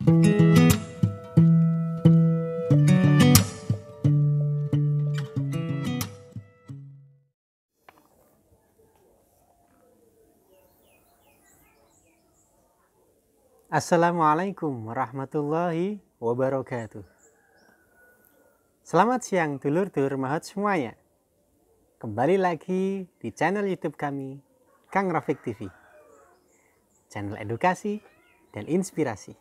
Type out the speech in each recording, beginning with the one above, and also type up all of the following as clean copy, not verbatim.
Assalamualaikum warahmatullahi wabarakatuh. Selamat siang dulur-dulur mahat semuanya. Kembali lagi di channel YouTube kami, Kang Rafiq TV. Channel edukasi dan inspirasi.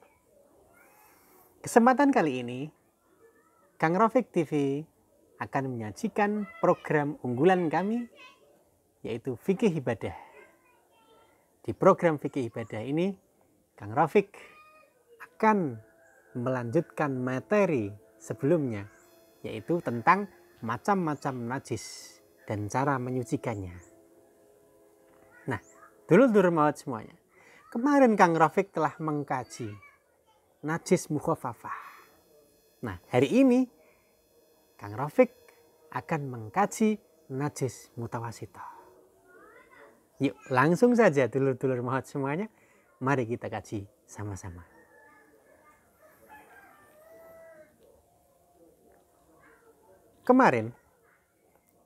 Kesempatan kali ini, Kang Rafiq TV akan menyajikan program unggulan kami, yaitu Fikih Ibadah. Di program Fikih Ibadah ini, Kang Rafiq akan melanjutkan materi sebelumnya, yaitu tentang macam-macam najis dan cara menyucikannya. Nah, dulur-dulur maut semuanya, kemarin Kang Rafiq telah mengkaji najis mukhafafah. Nah, hari ini Kang Rafiq akan mengkaji najis mutawasithah. Yuk, langsung saja dulur-dulur maut semuanya. Mari kita kaji sama-sama. Kemarin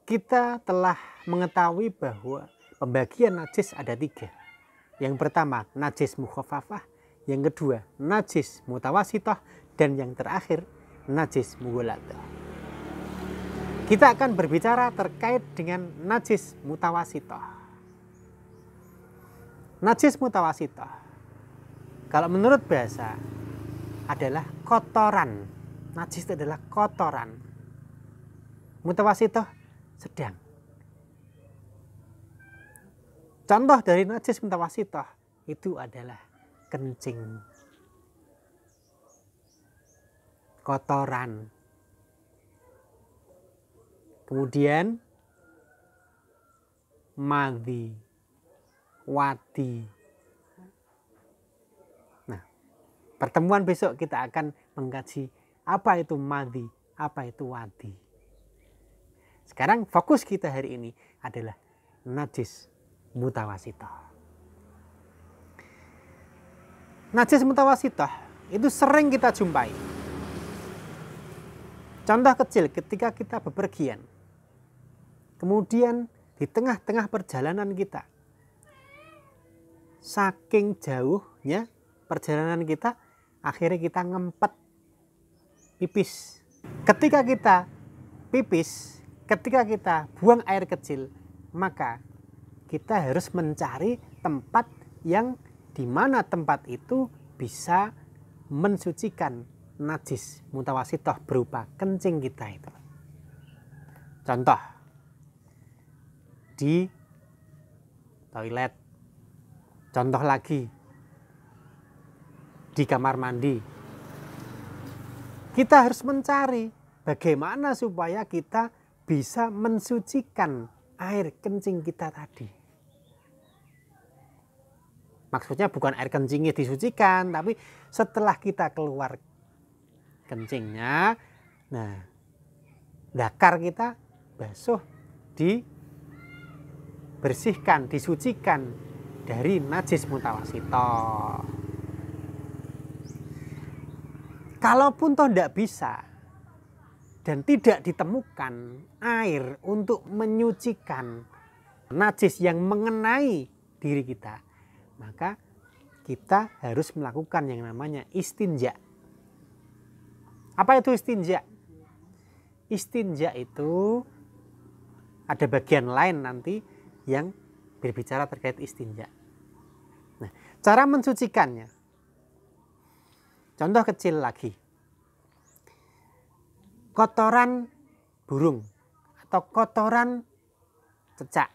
kita telah mengetahui bahwa pembagian najis ada 3. Yang pertama najis mukhafafah, yang kedua najis mutawasithah, dan yang terakhir najis mughalladah. Kita akan berbicara terkait dengan najis mutawasithah. Najis mutawasithah, kalau menurut bahasa, adalah kotoran. Najis itu adalah kotoran. Mutawasithah sedang. Contoh dari najis mutawasithah itu adalah kencing, kotoran. Kemudian madhi, wadi. Nah, pertemuan besok kita akan mengkaji apa itu madhi, apa itu wadi. Sekarang fokus kita hari ini adalah najis mutawasithah. Najis mutawasithah itu sering kita jumpai. Contoh kecil ketika kita bepergian. Kemudian di tengah-tengah perjalanan kita, saking jauhnya perjalanan kita, akhirnya kita ngempet pipis. Ketika kita pipis, ketika kita buang air kecil, maka kita harus mencari tempat yang di mana tempat itu bisa mensucikan najis mutawasithah berupa kencing kita itu. Contoh, di toilet. Contoh lagi, di kamar mandi. Kita harus mencari bagaimana supaya kita bisa mensucikan air kencing kita tadi. Maksudnya bukan air kencingnya disucikan, tapi setelah kita keluar kencingnya, nah, dakar kita basuh, dibersihkan, disucikan dari najis mutawasithah. Kalaupun toh tidak bisa dan tidak ditemukan air untuk menyucikan najis yang mengenai diri kita, maka kita harus melakukan yang namanya istinja. Apa itu istinja? Istinja itu ada bagian lain nanti yang berbicara terkait istinja. Nah, cara mensucikannya. Contoh kecil lagi. Kotoran burung atau kotoran cecak.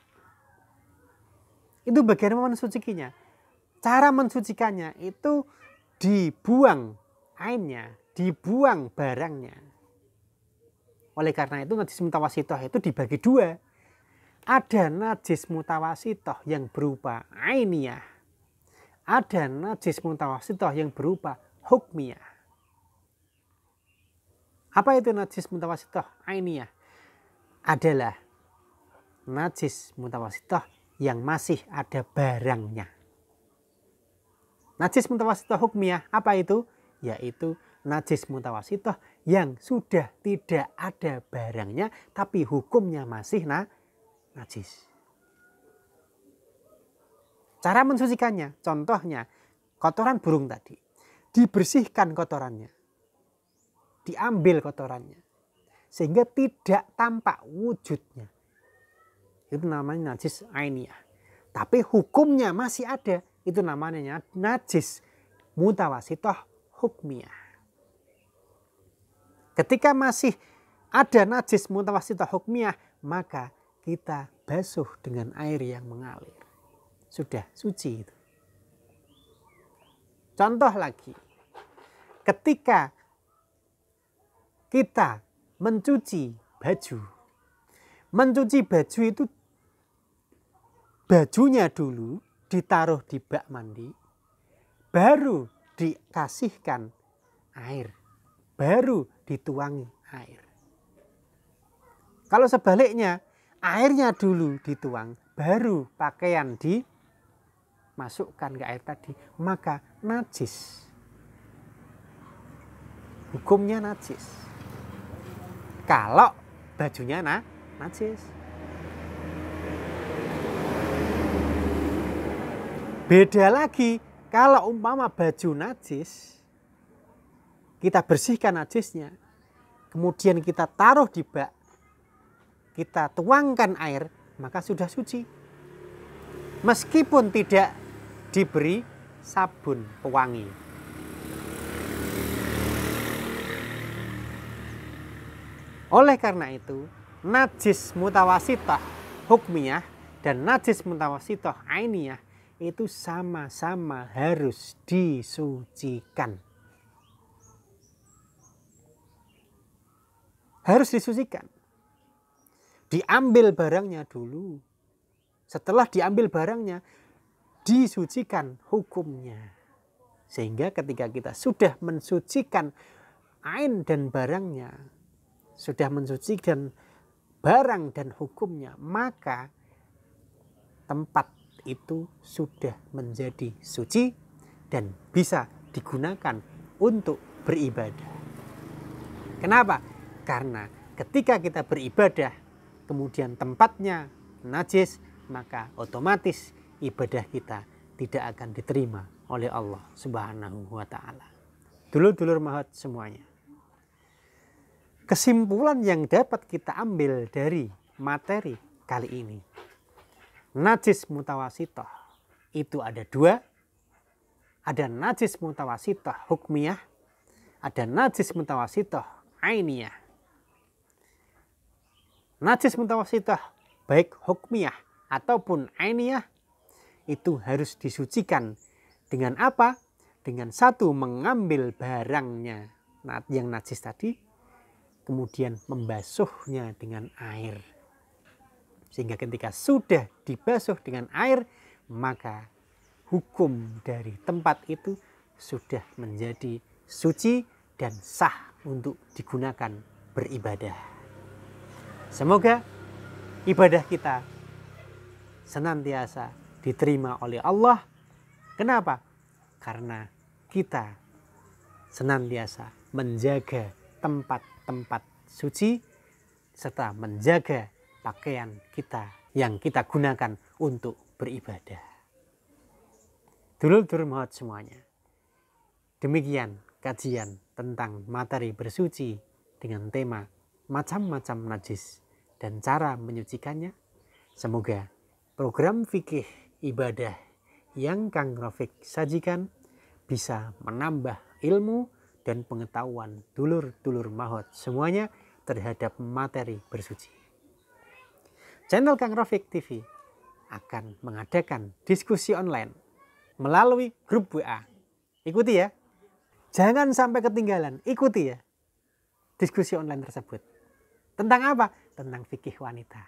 Itu bagaimana mensucikannya? Cara mensucikannya itu dibuang airnya, dibuang barangnya. Oleh karena itu najis mutawasithah itu dibagi 2. Ada najis mutawasithah yang berupa ainiyah. Ada najis mutawasithah yang berupa hukmiyah. Apa itu najis mutawasithah ainiyah? Adalah najis mutawasithah yang masih ada barangnya. Najis mutawasithah hukmiyah apa itu? yaitu najis mutawasitoh yang sudah tidak ada barangnya tapi hukumnya masih najis. Cara mensucikannya, contohnya kotoran burung tadi. Dibersihkan kotorannya, diambil kotorannya, sehingga tidak tampak wujudnya. Itu namanya najis ainiyah. Tapi hukumnya masih ada, itu namanya najis mutawasitoh hukmiyah. Ketika masih ada najis mutawasitoh hukmiyah, maka kita basuh dengan air yang mengalir. Sudah suci itu. Contoh lagi, ketika kita mencuci baju itu bajunya dulu ditaruh di bak mandi, baru dikasihkan air, baru dituangi air. Kalau sebaliknya, airnya dulu dituang, baru pakaian dimasukkan ke air tadi, maka najis. Hukumnya najis. Kalau bajunya najis. Beda lagi kalau umpama baju najis, kita bersihkan najisnya, kemudian kita taruh di bak, kita tuangkan air, maka sudah suci. Meskipun tidak diberi sabun pewangi. Oleh karena itu, najis mutawasitoh hukmiyah dan najis mutawasitoh ainiyah itu sama-sama harus disucikan. Harus disucikan. Diambil barangnya dulu. Setelah diambil barangnya, disucikan hukumnya. Sehingga ketika kita sudah mensucikan ain dan barangnya, sudah mensucikan barang dan hukumnya, maka tempat itu sudah menjadi suci dan bisa digunakan untuk beribadah. Kenapa? Karena ketika kita beribadah, kemudian tempatnya najis, maka otomatis ibadah kita tidak akan diterima oleh Allah Subhanahu wa Ta'ala. Dulur-dulur mahat semuanya. Kesimpulan yang dapat kita ambil dari materi kali ini, najis mutawasitoh itu ada dua. Ada najis mutawasitoh hukmiyah, ada najis mutawasitoh ainiyah. Najis mutawasitoh baik hukmiyah ataupun ainiyah itu harus disucikan dengan apa? Dengan satu, mengambil barangnya yang najis tadi, kemudian membasuhnya dengan air. Sehingga ketika sudah dibasuh dengan air, maka hukum dari tempat itu sudah menjadi suci dan sah untuk digunakan beribadah. Semoga ibadah kita senantiasa diterima oleh Allah. Kenapa? Karena kita senantiasa menjaga tempat-tempat suci serta menjaga pakaian kita yang kita gunakan untuk beribadah. Dulur-dulur mahat semuanya. Demikian kajian tentang materi bersuci dengan tema macam-macam najis dan cara menyucikannya. Semoga program fikih ibadah yang Kang Rafiq sajikan bisa menambah ilmu dan pengetahuan dulur-dulur mahat semuanya terhadap materi bersuci. Channel Kang Rafiq TV akan mengadakan diskusi online melalui grup WA. Ikuti ya. Jangan sampai ketinggalan. Ikuti ya diskusi online tersebut. Tentang apa? Tentang fikih wanita.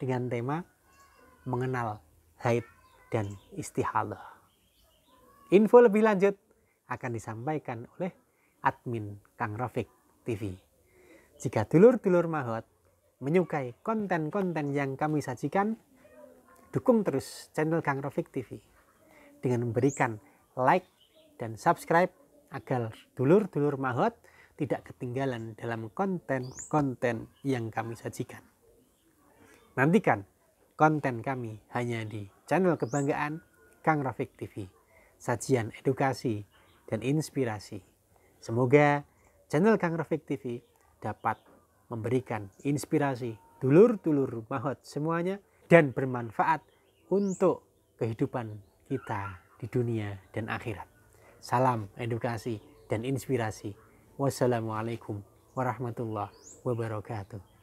Dengan tema mengenal haid dan istihadah. Info lebih lanjut akan disampaikan oleh admin Kang Rafiq TV. Jika dulur-dulur mahat menyukai konten-konten yang kami sajikan, dukung terus channel Kang Rafiq TV dengan memberikan like dan subscribe agar dulur-dulur Mahot tidak ketinggalan dalam konten-konten yang kami sajikan. Nantikan konten kami hanya di channel kebanggaan Kang Rafiq TV. Sajian edukasi dan inspirasi. Semoga channel Kang Rafiq TV dapat memberikan inspirasi dulur-dulur Mahot semuanya dan bermanfaat untuk kehidupan kita di dunia dan akhirat. Salam edukasi dan inspirasi. Wassalamualaikum warahmatullahi wabarakatuh.